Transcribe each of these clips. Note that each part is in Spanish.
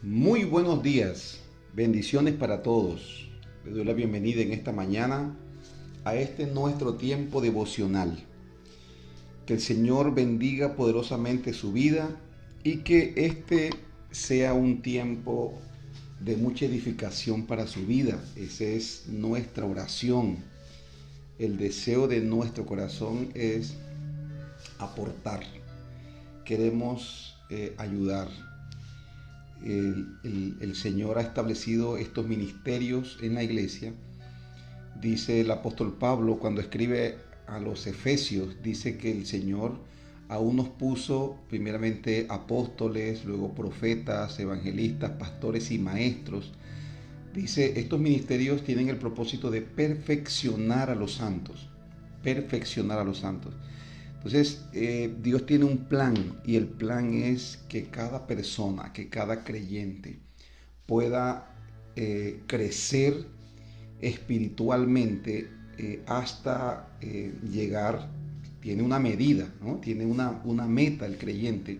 Muy buenos días, bendiciones para todos. Les doy la bienvenida en esta mañana a este nuestro tiempo devocional. Que el Señor bendiga poderosamente su vida y que este sea un tiempo de mucha edificación para su vida. Esa es nuestra oración. El deseo de nuestro corazón es aportar. Queremos ayudar. El Señor ha establecido estos ministerios en la iglesia. Dice el apóstol Pablo cuando escribe a los Efesios, dice que el Señor aún nos puso primeramente apóstoles, luego profetas, evangelistas, pastores y maestros. Dice, estos ministerios tienen el propósito de perfeccionar a los santos, perfeccionar a los santos. Entonces, Dios tiene un plan y el plan es que cada persona, que cada creyente pueda crecer espiritualmente hasta llegar, tiene una medida, ¿no? Tiene una meta el creyente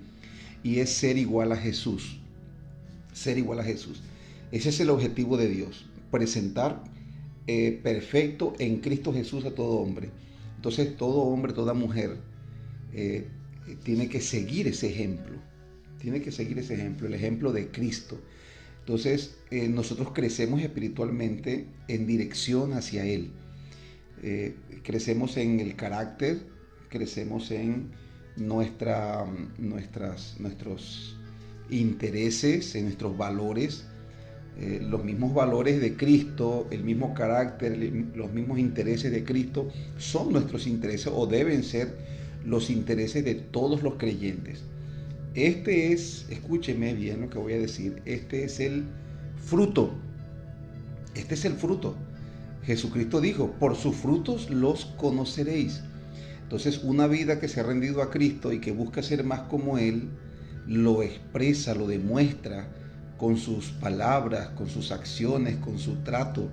y es ser igual a Jesús, ser igual a Jesús. Ese es el objetivo de Dios, presentar perfecto en Cristo Jesús a todo hombre. Entonces todo hombre, toda mujer eh, tiene que seguir ese ejemplo, tiene que seguir ese ejemplo, el ejemplo de Cristo. Entonces nosotros crecemos espiritualmente en dirección hacia Él. Crecemos en el carácter, crecemos en nuestros intereses, en nuestros valores, los mismos valores de Cristo, el mismo carácter, los mismos intereses de Cristo son nuestros intereses o deben ser los intereses de todos los creyentes. Este es, escúcheme bien lo que voy a decir, este es el fruto. Este es el fruto. Jesucristo dijo, por sus frutos los conoceréis. Entonces, una vida que se ha rendido a Cristo y que busca ser más como Él, lo expresa, lo demuestra con sus palabras, con sus acciones, con su trato,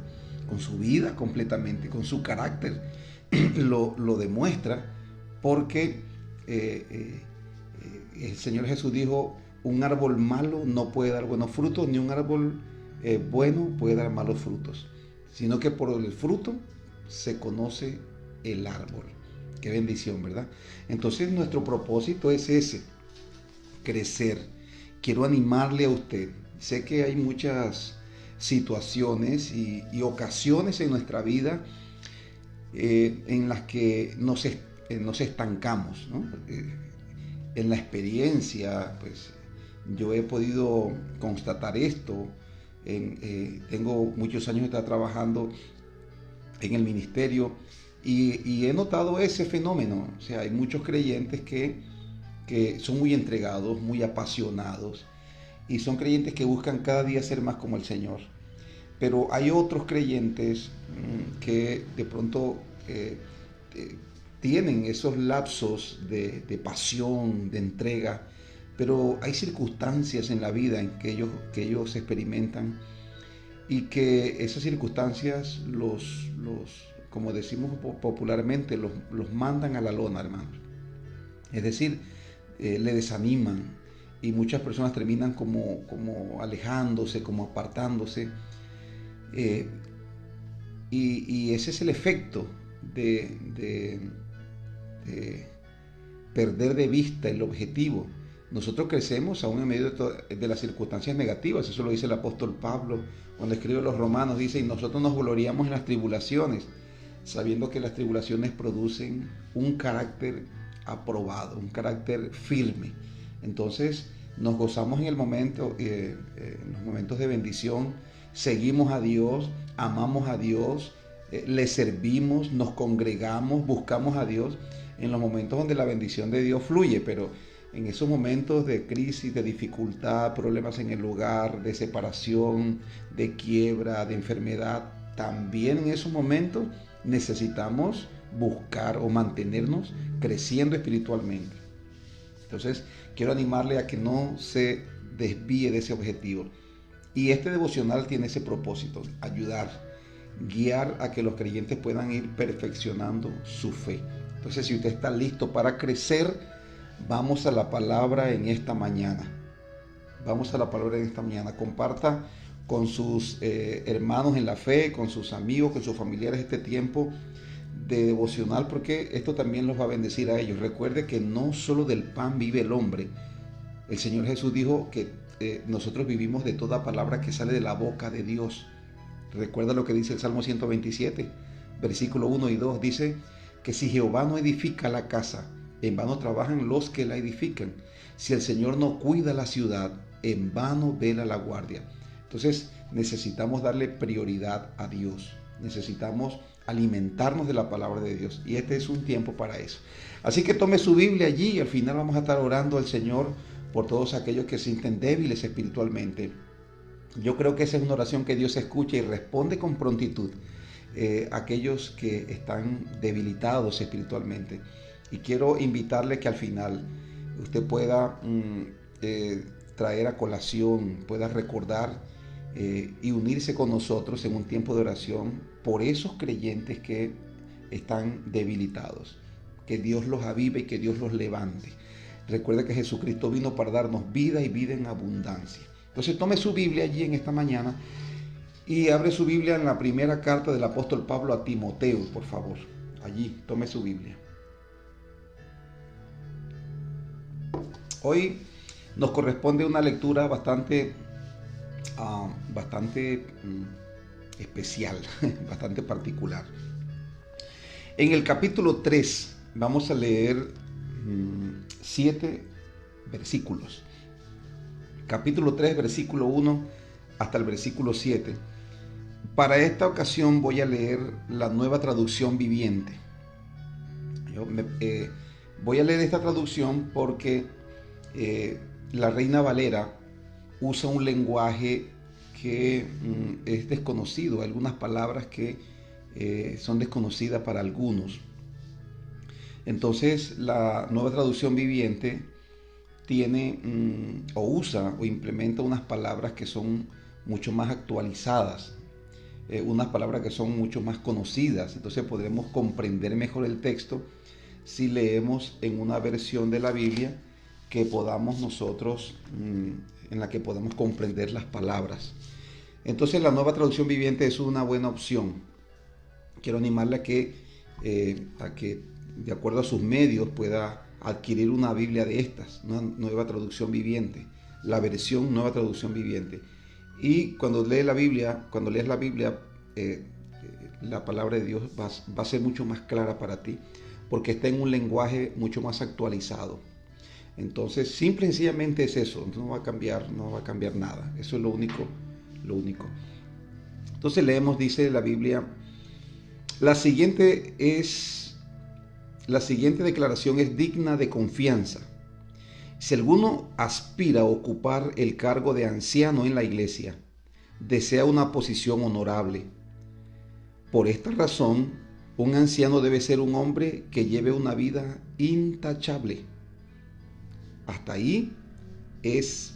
con su vida completamente, con su carácter. Lo demuestra porque el Señor Jesús dijo, un árbol malo no puede dar buenos frutos, ni un árbol bueno puede dar malos frutos, sino que por el fruto se conoce el árbol. Qué bendición, ¿verdad? Entonces nuestro propósito es ese, crecer. Quiero animarle a usted. Sé que hay muchas situaciones y ocasiones en nuestra vida en las que nos estancamos, ¿no? En la experiencia, pues yo he podido constatar esto. Tengo muchos años de estar trabajando en el ministerio y he notado ese fenómeno. O sea, hay muchos creyentes que son muy entregados, muy apasionados y son creyentes que buscan cada día ser más como el Señor. Pero hay otros creyentes que de pronto tienen esos lapsos de pasión, de entrega, pero hay circunstancias en la vida en que ellos experimentan y que esas circunstancias como decimos popularmente, los mandan a la lona, hermanos. Es decir, le desaniman y muchas personas terminan como alejándose, como apartándose. Eh, y ese es el efecto de perder de vista el objetivo. Nosotros crecemos aún en medio de las circunstancias negativas. Eso lo dice el apóstol Pablo cuando escribe a los romanos. Dice, y nosotros nos gloriamos en las tribulaciones, sabiendo que las tribulaciones producen un carácter aprobado, un carácter firme. Entonces nos gozamos en en los momentos de bendición, seguimos a Dios, amamos a Dios, le servimos, nos congregamos, buscamos a Dios en los momentos donde la bendición de Dios fluye, pero en esos momentos de crisis, de dificultad, problemas en el hogar, de separación, de quiebra, de enfermedad, también en esos momentos necesitamos buscar o mantenernos creciendo espiritualmente. Entonces, quiero animarle a que no se desvíe de ese objetivo. Y este devocional tiene ese propósito, ayudar, guiar a que los creyentes puedan ir perfeccionando su fe. Entonces, si usted está listo para crecer, vamos a la palabra en esta mañana. Vamos a la palabra en esta mañana. Comparta con sus hermanos en la fe, con sus amigos, con sus familiares este tiempo de devocional, porque esto también los va a bendecir a ellos. Recuerde que no solo del pan vive el hombre. El Señor Jesús dijo que nosotros vivimos de toda palabra que sale de la boca de Dios. Recuerda lo que dice el Salmo 127, versículo 1 y 2. Dice que si Jehová no edifica la casa, en vano trabajan los que la edifican. Si el Señor no cuida la ciudad, en vano vela la guardia. Entonces necesitamos darle prioridad a Dios. Necesitamos alimentarnos de la palabra de Dios. Y este es un tiempo para eso. Así que tome su Biblia allí y al final vamos a estar orando al Señor por todos aquellos que se sienten débiles espiritualmente. Yo creo que esa es una oración que Dios escucha y responde con prontitud a aquellos que están debilitados espiritualmente. Y quiero invitarle que al final usted pueda traer a colación, pueda recordar y unirse con nosotros en un tiempo de oración por esos creyentes que están debilitados. Que Dios los avive y que Dios los levante. Recuerde que Jesucristo vino para darnos vida y vida en abundancia. Entonces tome su Biblia allí en esta mañana y abre su Biblia en la primera carta del apóstol Pablo a Timoteo, por favor. Allí, tome su Biblia. Hoy nos corresponde una lectura bastante especial, bastante particular. En el capítulo 3 vamos a leer 7 versículos. Capítulo 3, versículo 1 hasta el versículo 7. Para esta ocasión voy a leer la Nueva Traducción Viviente. Voy a leer esta traducción porque la Reina Valera usa un lenguaje que es desconocido, algunas palabras que son desconocidas para algunos. Entonces la Nueva Traducción Viviente tiene o usa o implementa unas palabras que son mucho más actualizadas, unas palabras que son mucho más conocidas. Entonces podremos comprender mejor el texto si leemos en una versión de la Biblia que podamos nosotros, en la que podamos comprender las palabras. Entonces la Nueva Traducción Viviente es una buena opción. Quiero animarle a que de acuerdo a sus medios pueda adquirir una Biblia de estas, una Nueva Traducción Viviente, la versión Nueva Traducción Viviente. Y cuando lees la Biblia, la palabra de Dios va a ser mucho más clara para ti, porque está en un lenguaje mucho más actualizado. Entonces, simple y sencillamente es eso, no va a cambiar nada. Eso es lo único. Entonces leemos, dice la Biblia, la siguiente declaración es digna de confianza. Si alguno aspira a ocupar el cargo de anciano en la iglesia, desea una posición honorable. Por esta razón, un anciano debe ser un hombre que lleve una vida intachable. Hasta ahí es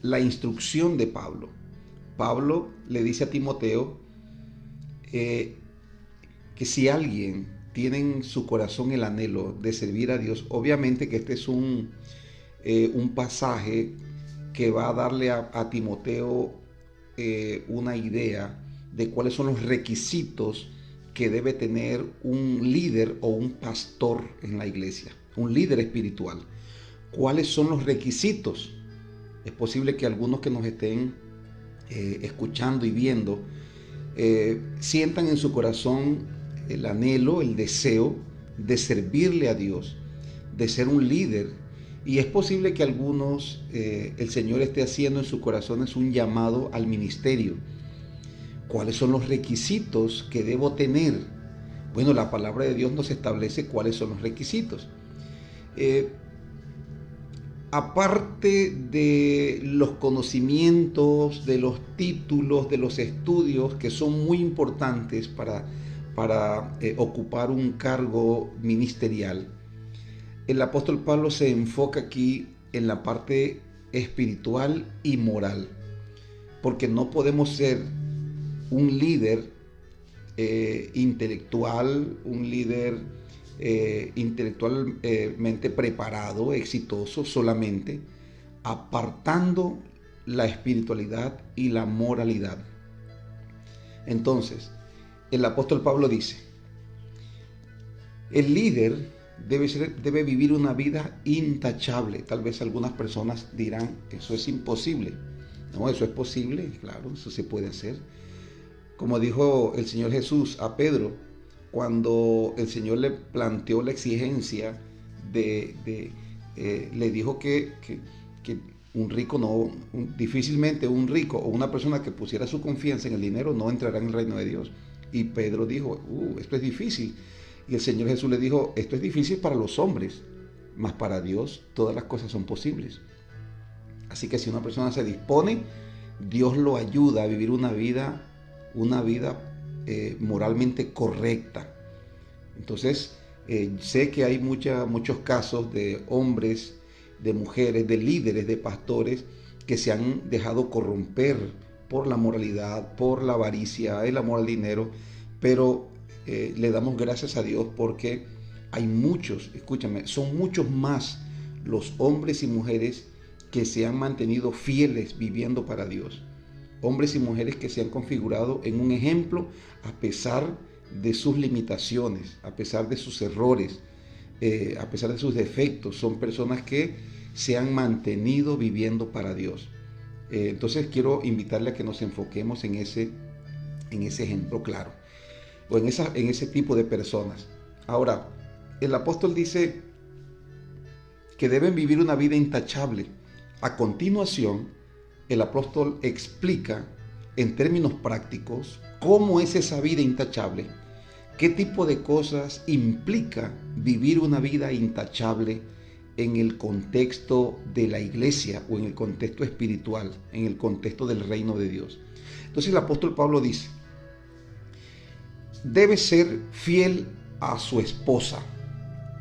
la instrucción de Pablo. Pablo le dice a Timoteo que si alguien tiene en su corazón el anhelo de servir a Dios, obviamente que este es un pasaje que va a darle a Timoteo una idea de cuáles son los requisitos que debe tener un líder o un pastor en la iglesia, un líder espiritual. ¿Cuáles son los requisitos? Es posible que algunos que nos estén escuchando y viendo sientan en su corazón el anhelo, el deseo de servirle a Dios, de ser un líder. Y es posible que algunos, el Señor esté haciendo en sus corazones un llamado al ministerio. ¿Cuáles son los requisitos que debo tener? Bueno, la palabra de Dios nos establece cuáles son los requisitos. Aparte de los conocimientos, de los títulos, de los estudios que son muy importantes para ocupar un cargo ministerial, el apóstol Pablo se enfoca aquí en la parte espiritual y moral, porque no podemos ser un líder intelectual, un líder intelectualmente preparado, exitoso, solamente apartando la espiritualidad y la moralidad. Entonces, el apóstol Pablo dice, el líder debe vivir una vida intachable. Tal vez algunas personas dirán, eso es imposible. No, eso es posible, claro, eso se puede hacer. Como dijo el Señor Jesús a Pedro, cuando el Señor le planteó la exigencia le dijo que un rico difícilmente un rico o una persona que pusiera su confianza en el dinero no entrará en el reino de Dios. Y Pedro dijo, esto es difícil. Y el Señor Jesús le dijo, esto es difícil para los hombres, mas para Dios todas las cosas son posibles. Así que si una persona se dispone, Dios lo ayuda a vivir una vida moralmente correcta. Entonces, sé que hay muchos casos de hombres, de mujeres, de líderes, de pastores que se han dejado corromper por la moralidad, por la avaricia, el amor al dinero, pero le damos gracias a Dios porque hay muchos, escúchame, son muchos más los hombres y mujeres que se han mantenido fieles viviendo para Dios. Hombres y mujeres que se han configurado en un ejemplo a pesar de sus limitaciones, a pesar de sus errores, a pesar de sus defectos. Son personas que se han mantenido viviendo para Dios. Entonces quiero invitarle a que nos enfoquemos en ese ejemplo claro, o en ese tipo de personas. Ahora, el apóstol dice que deben vivir una vida intachable. A continuación, el apóstol explica en términos prácticos cómo es esa vida intachable, qué tipo de cosas implica vivir una vida intachable en el contexto de la iglesia o en el contexto espiritual, en el contexto del reino de Dios. Entonces el apóstol Pablo dice, debe ser fiel a su esposa,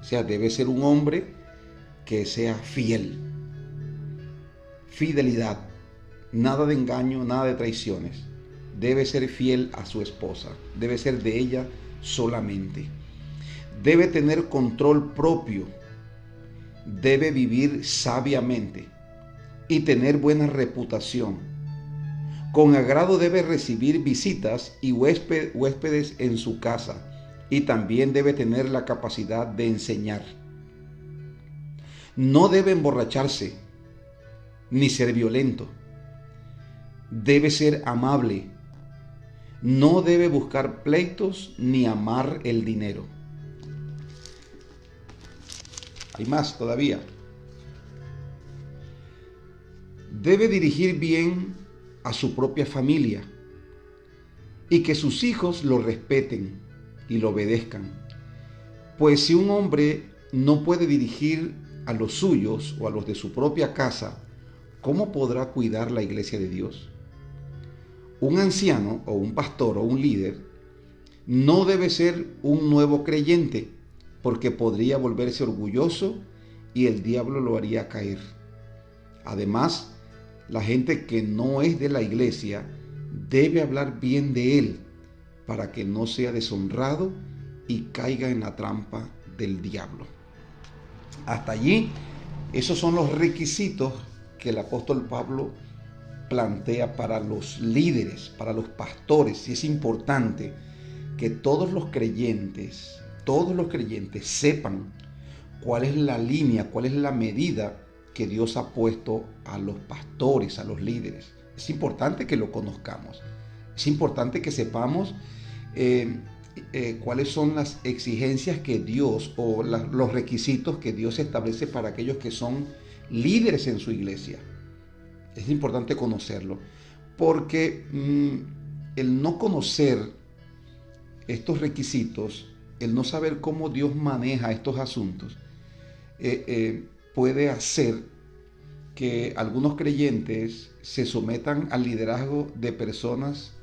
o sea, debe ser un hombre que sea fiel. Fidelidad, nada de engaño, nada de traiciones. Debe ser fiel a su esposa, debe ser de ella solamente. Debe tener control propio, debe vivir sabiamente y tener buena reputación. Con agrado debe recibir visitas y huéspedes en su casa, y también debe tener la capacidad de enseñar. No debe emborracharse ni ser violento. Debe ser amable. No debe buscar pleitos ni amar el dinero. Hay más todavía. Debe dirigir bien a su propia familia y que sus hijos lo respeten y lo obedezcan. Pues si un hombre no puede dirigir a los suyos o a los de su propia casa, ¿cómo podrá cuidar la iglesia de Dios? Un anciano o un pastor o un líder no debe ser un nuevo creyente, porque podría volverse orgulloso y el diablo lo haría caer. Además, la gente que no es de la iglesia debe hablar bien de él para que no sea deshonrado y caiga en la trampa del diablo. Hasta allí, esos son los requisitos que el apóstol Pablo plantea para los líderes, para los pastores. Y es importante que todos los creyentes sepan cuál es la línea, cuál es la medida que Dios ha puesto a los pastores, a los líderes. Es importante que lo conozcamos. Es importante que sepamos cuáles son las exigencias que Dios o los requisitos que Dios establece para aquellos que son líderes en su iglesia. Es importante conocerlo, porque el no conocer estos requisitos, el no saber cómo Dios maneja estos asuntos, puede hacer que algunos creyentes se sometan al liderazgo de personas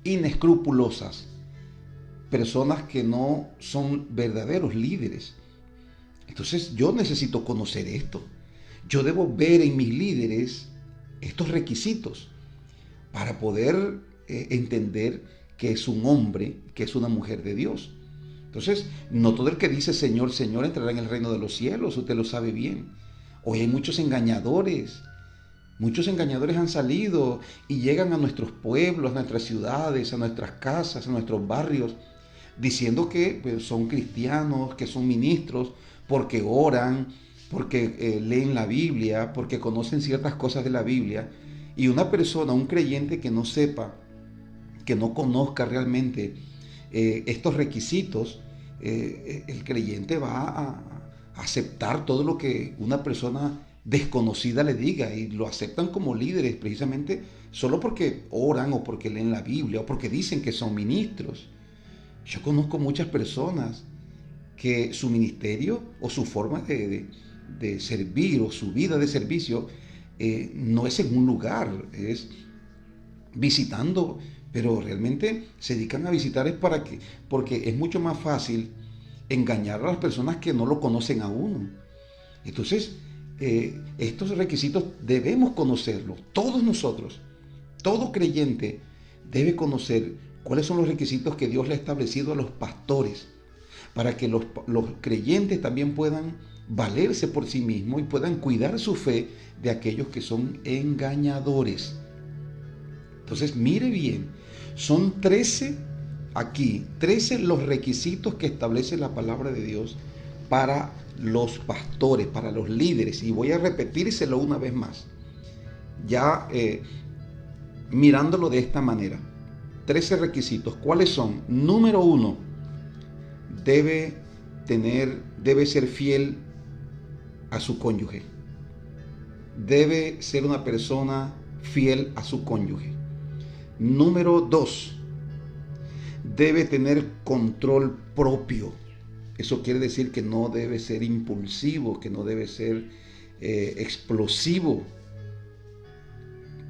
inescrupulosas, personas que no son verdaderos líderes. Entonces yo necesito conocer esto. Yo debo ver en mis líderes estos requisitos para poder entender que es un hombre, que es una mujer de Dios. Entonces, no todo el que dice Señor, Señor entrará en el reino de los cielos, usted lo sabe bien. Hoy hay muchos engañadores, Muchos engañadores han salido y llegan a nuestros pueblos, a nuestras ciudades, a nuestras casas, a nuestros barrios, diciendo que pues, son cristianos, que son ministros, porque oran, porque leen la Biblia, porque conocen ciertas cosas de la Biblia. Y una persona, un creyente que no sepa, que no conozca realmente estos requisitos, el creyente va a aceptar todo lo que una persona desconocida le diga y lo aceptan como líderes precisamente solo porque oran o porque leen la Biblia o porque dicen que son ministros. Yo conozco muchas personas que su ministerio o su forma de servir o su vida de servicio no es en un lugar, es visitando, pero realmente se dedican a visitar es porque es mucho más fácil engañar a las personas que no lo conocen a uno. Entonces, estos requisitos debemos conocerlos, todos nosotros, todo creyente debe conocer cuáles son los requisitos que Dios le ha establecido a los pastores, para que los creyentes también puedan valerse por sí mismos y puedan cuidar su fe de aquellos que son engañadores. Entonces, mire bien, son 13 aquí, 13 los requisitos que establece la palabra de Dios para los pastores, para los líderes. Y voy a repetírselo una vez más, ya mirándolo de esta manera. 13 requisitos. ¿Cuáles son? Número 1, debe ser fiel a su cónyuge. Debe ser una persona fiel a su cónyuge. Número 2, debe tener control propio. Eso quiere decir que no debe ser impulsivo, que no debe ser explosivo.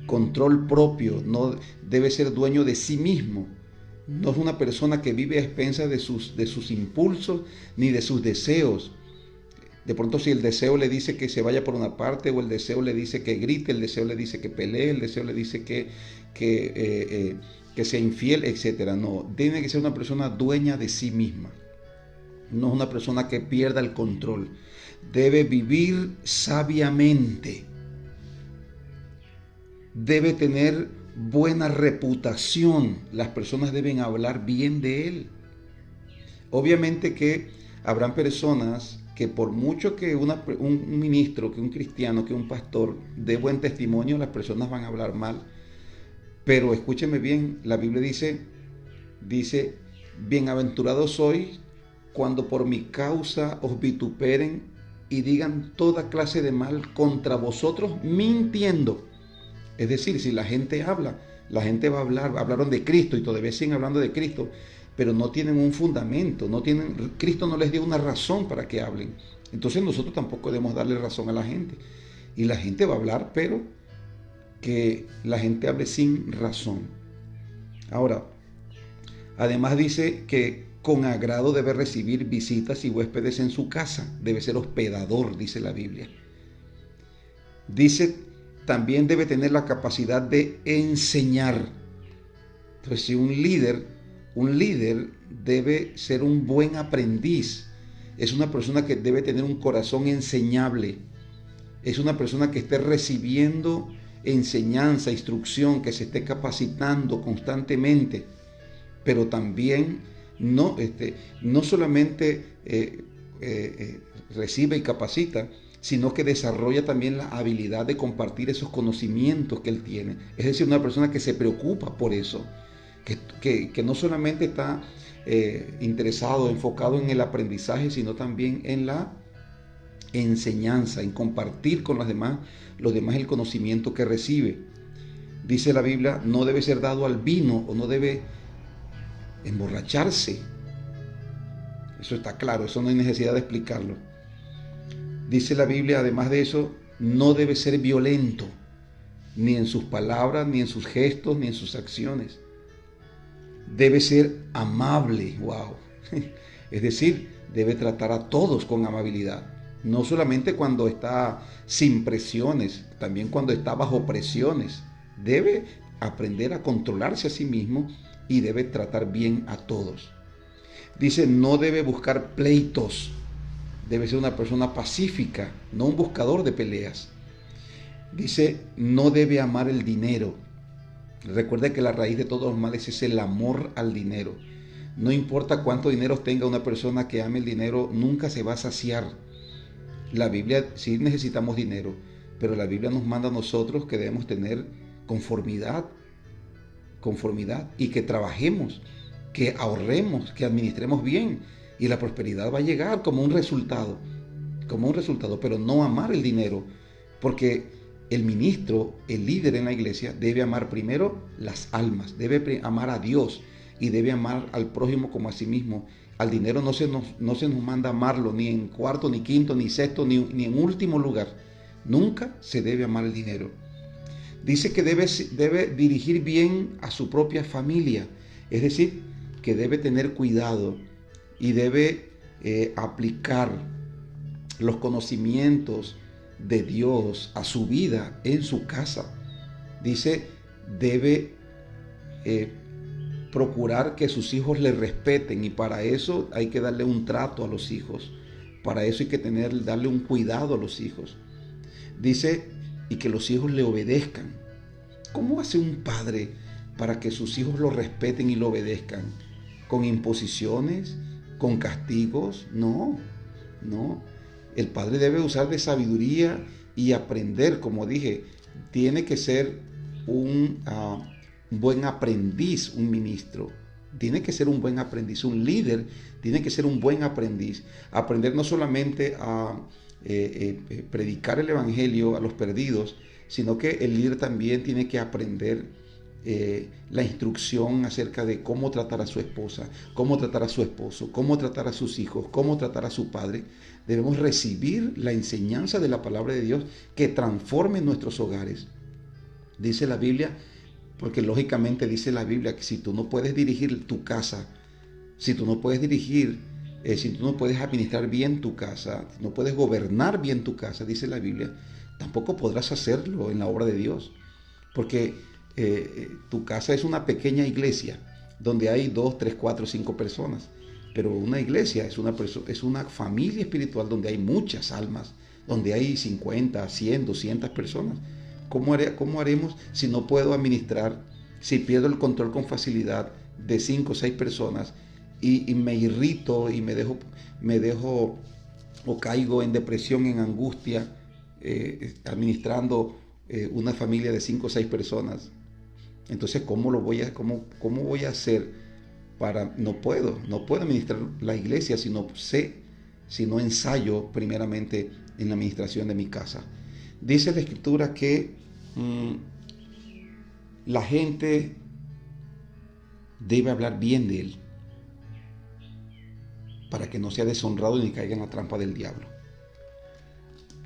Control propio, no debe ser dueño de sí mismo. No es una persona que vive a expensas de sus impulsos ni de sus deseos. De pronto, si el deseo le dice que se vaya por una parte, o el deseo le dice que grite, el deseo le dice que pelee, el deseo le dice que sea infiel, etc. No, tiene que ser una persona dueña de sí misma. No es una persona que pierda el control. Debe vivir sabiamente. Debe tener buena reputación. Las personas deben hablar bien de él. Obviamente que habrán personas que por mucho que un ministro, que un cristiano, que un pastor dé buen testimonio, las personas van a hablar mal. Pero escúcheme bien, la Biblia dice, bienaventurado sois cuando por mi causa os vituperen y digan toda clase de mal contra vosotros mintiendo. Es decir, si la gente habla, la gente va a hablar, hablaron de Cristo y todavía siguen hablando de Cristo, pero no tienen un fundamento, Cristo no les dio una razón para que hablen. Entonces nosotros tampoco debemos darle razón a la gente. Y la gente va a hablar, pero que la gente hable sin razón. Ahora, además dice que con agrado debe recibir visitas y huéspedes en su casa. Debe ser hospedador, dice la Biblia. Dice, también debe tener la capacidad de enseñar. Entonces, si un líder debe ser un buen aprendiz. Es una persona que debe tener un corazón enseñable. Es una persona que esté recibiendo enseñanza, instrucción, que se esté capacitando constantemente, pero también no solamente recibe y capacita, sino que desarrolla también la habilidad de compartir esos conocimientos que él tiene. Es decir, una persona que se preocupa por eso, que no solamente está interesado, enfocado en el aprendizaje, sino también en la enseñanza, en compartir con los demás el conocimiento que recibe. Dice la Biblia, no debe ser dado al vino o no debe emborracharse. Eso está claro, eso no hay necesidad de explicarlo. Dice la Biblia, además de eso, no debe ser violento, ni en sus palabras, ni en sus gestos, ni en sus acciones. Debe ser amable, wow. Es decir, debe tratar a todos con amabilidad. No solamente cuando está sin presiones, también cuando está bajo presiones. Debe aprender a controlarse a sí mismo y debe tratar bien a todos. Dice, no debe buscar pleitos. Debe ser una persona pacífica, no un buscador de peleas. Dice, no debe amar el dinero. Recuerde que la raíz de todos los males es el amor al dinero. No importa cuánto dinero tenga una persona que ame el dinero, nunca se va a saciar. La Biblia, sí necesitamos dinero, pero la Biblia nos manda a nosotros que debemos tener conformidad y que trabajemos, que ahorremos, que administremos bien y la prosperidad va a llegar como un resultado, pero no amar el dinero, porque el ministro, el líder en la iglesia debe amar primero las almas, debe amar a Dios y debe amar al prójimo como a sí mismo. Al dinero no se nos manda amarlo ni en cuarto, ni quinto, ni sexto, ni en último lugar. Nunca se debe amar el dinero. Dice que debe dirigir bien a su propia familia, es decir, que debe tener cuidado y debe aplicar los conocimientos de Dios a su vida en su casa. Dice, debe procurar que sus hijos le respeten y para eso hay que darle un trato a los hijos. Para eso hay que darle un cuidado a los hijos. Dice, y que los hijos le obedezcan. ¿Cómo hace un padre para que sus hijos lo respeten y lo obedezcan? ¿Con imposiciones? ¿Con castigos? No. El padre debe usar de sabiduría y aprender, como dije, tiene que ser un buen aprendiz, un ministro. Tiene que ser un buen aprendiz, un líder tiene que ser un buen aprendiz. Aprender no solamente a predicar el evangelio a los perdidos, sino que el líder también tiene que aprender la instrucción acerca de cómo tratar a su esposa, cómo tratar a su esposo, cómo tratar a sus hijos, cómo tratar a su padre. Debemos recibir la enseñanza de la palabra de Dios que transforme nuestros hogares. Dice la Biblia, porque lógicamente dice la Biblia que si tú no puedes dirigir tu casa, si tú no puedes administrar bien tu casa, no puedes gobernar bien tu casa, dice la Biblia, tampoco podrás hacerlo en la obra de Dios. Porque tu casa es una pequeña iglesia donde hay 2, 3, 4, 5 personas. Pero una iglesia es una familia espiritual donde hay muchas almas, donde hay 50, 100, 200 personas. ¿Cómo haremos si no puedo administrar, si pierdo el control con facilidad de 5 o 6 personas y me irrito y me dejo o caigo en depresión, en angustia, administrando una familia de 5 o 6 personas? Entonces, ¿cómo voy a hacer para? No puedo administrar la iglesia si no ensayo primeramente en la administración de mi casa. Dice la Escritura que la gente debe hablar bien de él para que no sea deshonrado ni caiga en la trampa del diablo.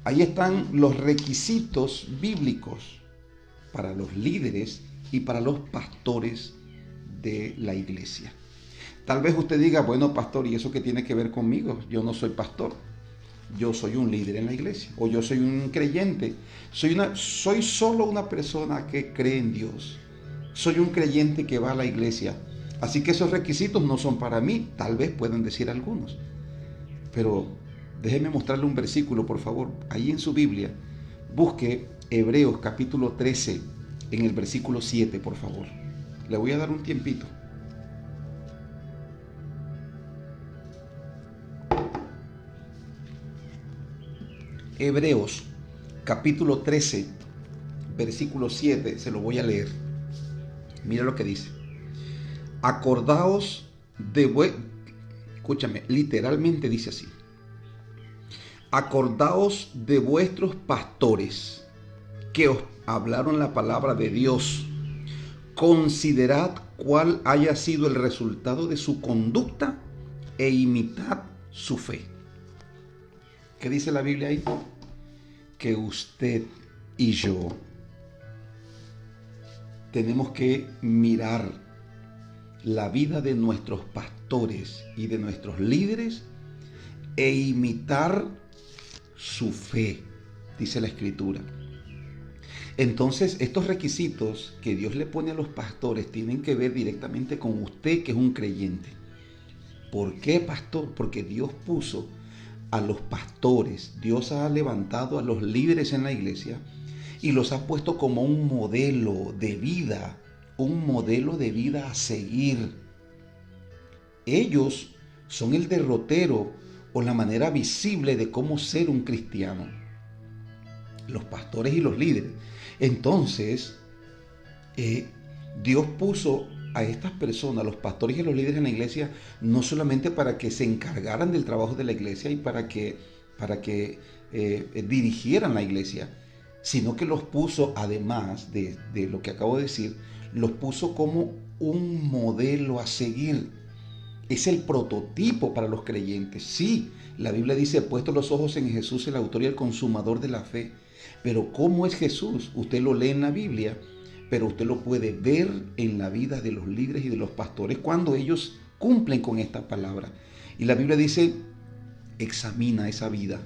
Ahí están los requisitos bíblicos para los líderes y para los pastores de la iglesia. Tal vez usted diga, bueno, pastor, ¿y eso qué tiene que ver conmigo? Yo no soy pastor, yo soy un líder en la iglesia, o yo soy un creyente, soy solo una persona que cree en Dios, soy un creyente que va a la iglesia, así que esos requisitos no son para mí, tal vez puedan decir algunos, pero déjeme mostrarle un versículo, por favor. Ahí en su Biblia, busque Hebreos capítulo 13, en el versículo 7, por favor. Le voy a dar un tiempito. Hebreos capítulo 13, versículo 7, se lo voy a leer. Mira lo que dice. Acordaos escúchame, literalmente dice así. Acordaos de vuestros pastores que os hablaron la palabra de Dios. Considerad cuál haya sido el resultado de su conducta e imitad su fe. ¿Qué dice la Biblia ahí? Que usted y yo tenemos que mirar la vida de nuestros pastores y de nuestros líderes e imitar su fe, dice la Escritura. Entonces, estos requisitos que Dios le pone a los pastores tienen que ver directamente con usted, que es un creyente. ¿Por qué, pastor? Porque Dios puso a los pastores, Dios ha levantado a los líderes en la iglesia y los ha puesto como un modelo de vida a seguir. Ellos son el derrotero o la manera visible de cómo ser un cristiano. Los pastores y los líderes. Entonces, Dios puso a estas personas, los pastores y los líderes en la iglesia, no solamente para que se encargaran del trabajo de la iglesia y para que dirigieran la iglesia, sino que los puso, además de lo que acabo de decir, los puso como un modelo a seguir. Es el prototipo para los creyentes. Sí, la Biblia dice, puesto los ojos en Jesús, el autor y el consumador de la fe. Pero ¿cómo es Jesús? Usted lo lee en la Biblia, pero usted lo puede ver en la vida de los líderes y de los pastores cuando ellos cumplen con esta palabra. Y la Biblia dice, examina esa vida,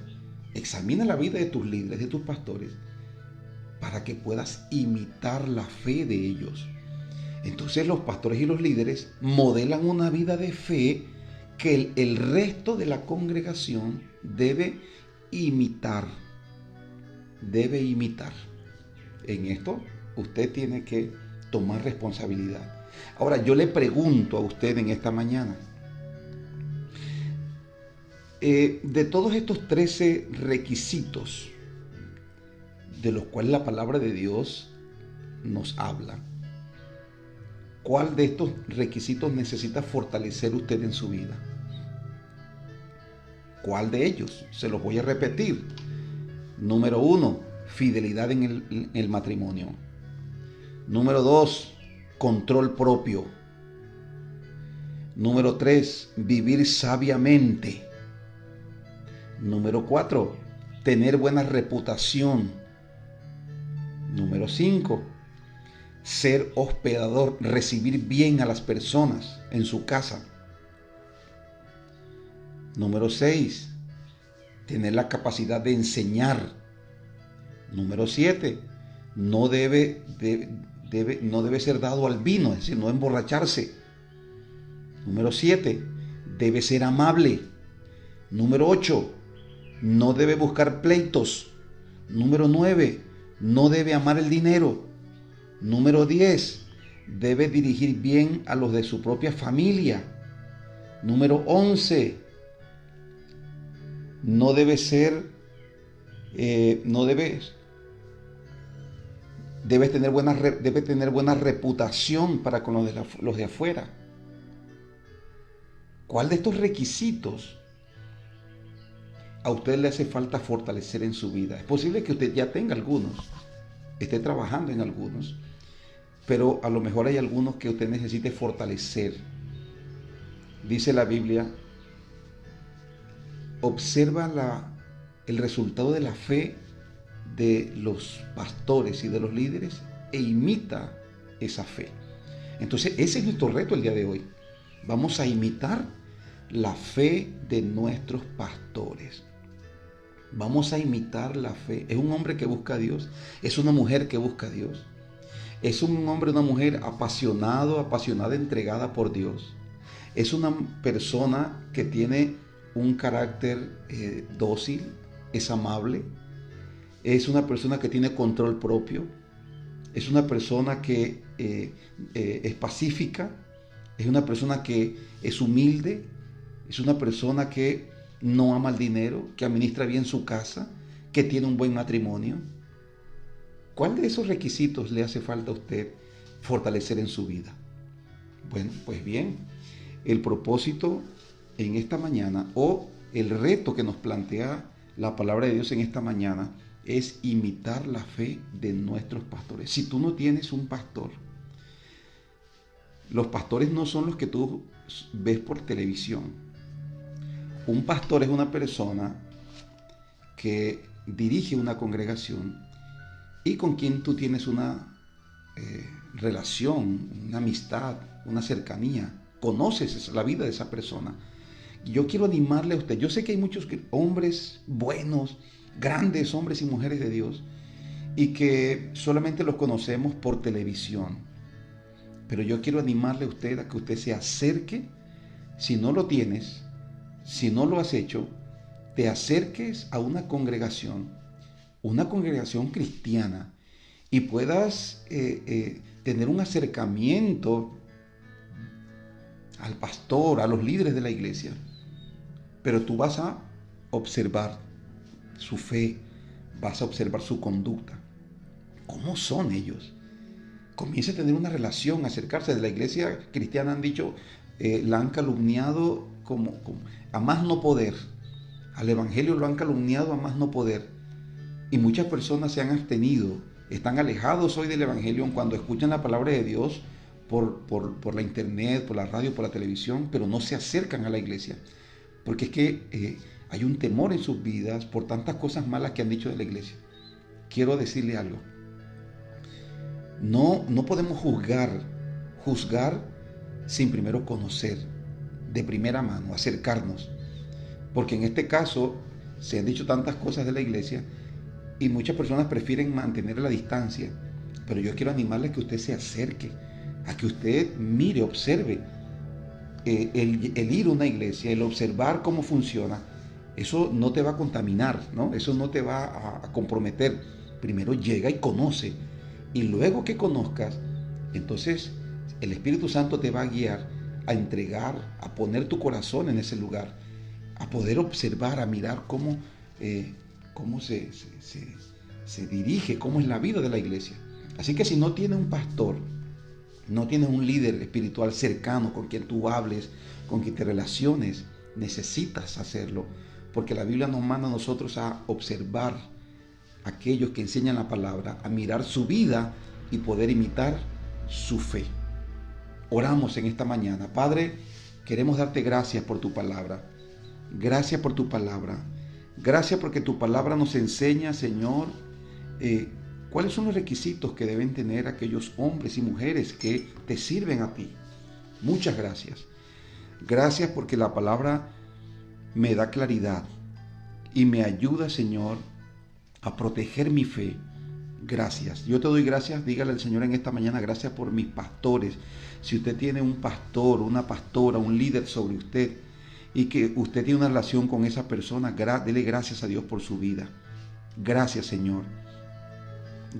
examina la vida de tus líderes, de tus pastores, para que puedas imitar la fe de ellos. Entonces los pastores y los líderes modelan una vida de fe que el resto de la congregación debe imitar. Debe imitar. En esto usted tiene que tomar responsabilidad. Ahora yo le pregunto a usted en esta mañana, de todos estos 13 requisitos de los cuales la palabra de Dios nos habla, ¿cuál de estos requisitos necesita fortalecer usted en su vida? ¿Cuál de ellos? Se los voy a repetir. Número 1, fidelidad en el matrimonio. Número 2, control propio. Número 3, vivir sabiamente. Número 4, tener buena reputación. Número 5, ser hospedador, recibir bien a las personas en su casa. Número 6, tener la capacidad de enseñar. Número 7, no debe ser dado al vino, es decir, no emborracharse. Número 7, debe ser amable. Número 8, no debe buscar pleitos. Número 9, no debe amar el dinero. Número 10, debe dirigir bien a los de su propia familia. Número 11, debe tener buena reputación para con los de afuera. ¿Cuál de estos requisitos a usted le hace falta fortalecer en su vida? Es posible que usted ya tenga algunos, esté trabajando en algunos, pero a lo mejor hay algunos que usted necesite fortalecer. Dice la Biblia, observa el resultado de la fe de los pastores y de los líderes e imita esa fe. Entonces ese es nuestro reto el día de hoy. Vamos a imitar la fe de nuestros pastores. Vamos a imitar la fe. Es un hombre que busca a Dios. Es una mujer que busca a Dios. Es un hombre, una mujer apasionada, entregada por Dios. Es una persona que tiene un carácter dócil, es amable. Es una persona que tiene control propio. Es una persona que es pacífica. Es una persona que es humilde. Es una persona que no ama el dinero, que administra bien su casa, que tiene un buen matrimonio. ¿Cuál de esos requisitos le hace falta a usted fortalecer en su vida? Bueno, pues bien, el propósito en esta mañana o el reto que nos plantea la palabra de Dios en esta mañana es imitar la fe de nuestros pastores. Si tú no tienes un pastor, los pastores no son los que tú ves por televisión. Un pastor es una persona que dirige una congregación y con quien tú tienes una relación, una amistad, una cercanía. Conoces la vida de esa persona. Yo quiero animarle a usted. Yo sé que hay muchos hombres buenos, grandes hombres y mujeres de Dios, y que solamente los conocemos por televisión. Pero yo quiero animarle a usted a que usted se acerque. Si no lo tienes, si no lo has hecho, te acerques a una congregación cristiana y puedas tener un acercamiento al pastor, a los líderes de la iglesia. Pero tú vas a observar su fe, vas a observar su conducta. ¿Cómo son ellos? Comienza a tener una relación, acercarse. De la iglesia cristiana han dicho, la han calumniado como a más no poder. Al evangelio lo han calumniado a más no poder. Y muchas personas se han abstenido, están alejados hoy del evangelio cuando escuchan la palabra de Dios por la internet, por la radio, por la televisión, pero no se acercan a la iglesia. Porque es que hay un temor en sus vidas por tantas cosas malas que han dicho de la iglesia. Quiero decirle algo. No podemos juzgar sin primero conocer de primera mano, acercarnos. Porque en este caso se han dicho tantas cosas de la iglesia y muchas personas prefieren mantener la distancia. Pero yo quiero animarle a que usted se acerque, a que usted mire, observe. El ir a una iglesia, el observar cómo funciona, eso no te va a contaminar, ¿no? Eso no te va a comprometer. Primero llega y conoce. Y luego que conozcas, entonces el Espíritu Santo te va a guiar a entregar, a poner tu corazón en ese lugar, a poder observar, a mirar cómo se dirige, cómo es la vida de la iglesia. Así que si no tienes un pastor, no tienes un líder espiritual cercano con quien tú hables, con quien te relaciones, necesitas hacerlo, porque la Biblia nos manda a nosotros a observar a aquellos que enseñan la palabra, a mirar su vida y poder imitar su fe. Oramos en esta mañana. Padre, queremos darte gracias por tu palabra. Gracias por tu palabra. Gracias porque tu palabra nos enseña, Señor, cuáles son los requisitos que deben tener aquellos hombres y mujeres que te sirven a ti. Muchas gracias. Gracias porque la palabra me da claridad y me ayuda, Señor, a proteger mi fe. Gracias. Yo te doy gracias, dígale al Señor en esta mañana, gracias por mis pastores. Si usted tiene un pastor, una pastora, un líder sobre usted y que usted tiene una relación con esa persona, dele gracias a Dios por su vida. Gracias, Señor.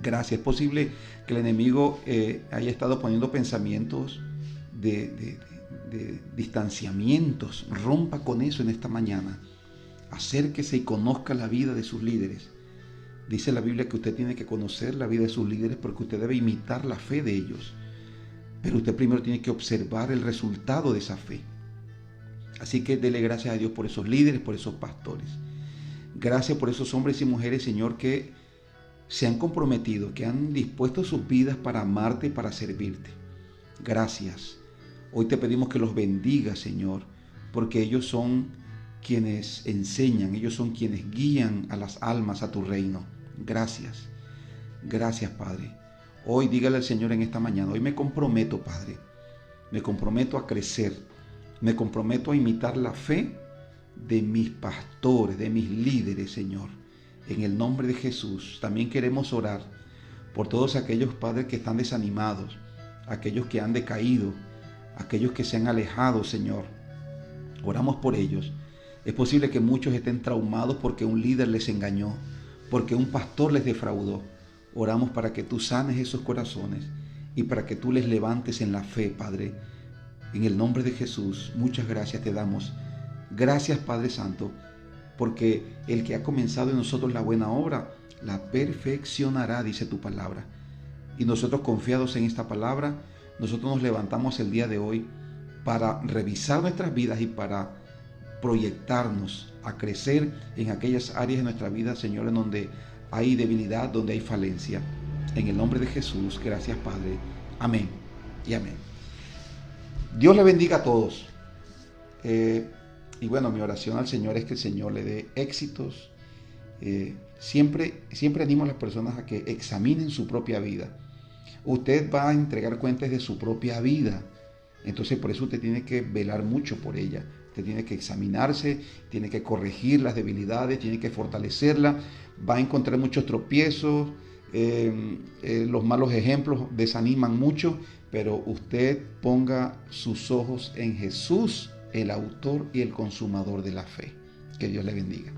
Gracias. Es posible que el enemigo haya estado poniendo pensamientos de distanciamientos. Rompa con eso en esta mañana. Acérquese y conozca la vida de sus líderes. Dice la Biblia que usted tiene que conocer la vida de sus líderes porque usted debe imitar la fe de ellos. Pero usted primero tiene que observar el resultado de esa fe. Así que dele gracias a Dios por esos líderes, por esos pastores. Gracias por esos hombres y mujeres, Señor, que se han comprometido, que han dispuesto sus vidas para amarte y para servirte. Gracias. Hoy te pedimos que los bendiga, Señor, porque ellos son quienes enseñan, ellos son quienes guían a las almas a tu reino. Gracias. Gracias, Padre. Hoy dígale al Señor en esta mañana, hoy me comprometo, Padre, me comprometo a crecer, me comprometo a imitar la fe de mis pastores, de mis líderes, Señor. En el nombre de Jesús, también queremos orar por todos aquellos padres que están desanimados, aquellos que han decaído, aquellos que se han alejado, Señor. Oramos por ellos. Es posible que muchos estén traumados porque un líder les engañó, porque un pastor les defraudó. Oramos para que tú sanes esos corazones y para que tú les levantes en la fe, Padre. En el nombre de Jesús, muchas gracias te damos. Gracias, Padre Santo, porque el que ha comenzado en nosotros la buena obra, la perfeccionará, dice tu palabra. Y nosotros, confiados en esta palabra, nosotros nos levantamos el día de hoy para revisar nuestras vidas y para proyectarnos a crecer en aquellas áreas de nuestra vida, Señor, en donde hay debilidad, donde hay falencia. En el nombre de Jesús, gracias, Padre. Amén y amén. Dios le bendiga a todos. Y bueno, mi oración al Señor es que el Señor le dé éxitos. Siempre animo a las personas a que examinen su propia vida. Usted va a entregar cuentas de su propia vida. Entonces por eso usted tiene que velar mucho por ella. Usted tiene que examinarse, tiene que corregir las debilidades, tiene que fortalecerla. Va a encontrar muchos tropiezos. Los malos ejemplos desaniman mucho. Pero usted ponga sus ojos en Jesús, el autor y el consumador de la fe. Que Dios le bendiga.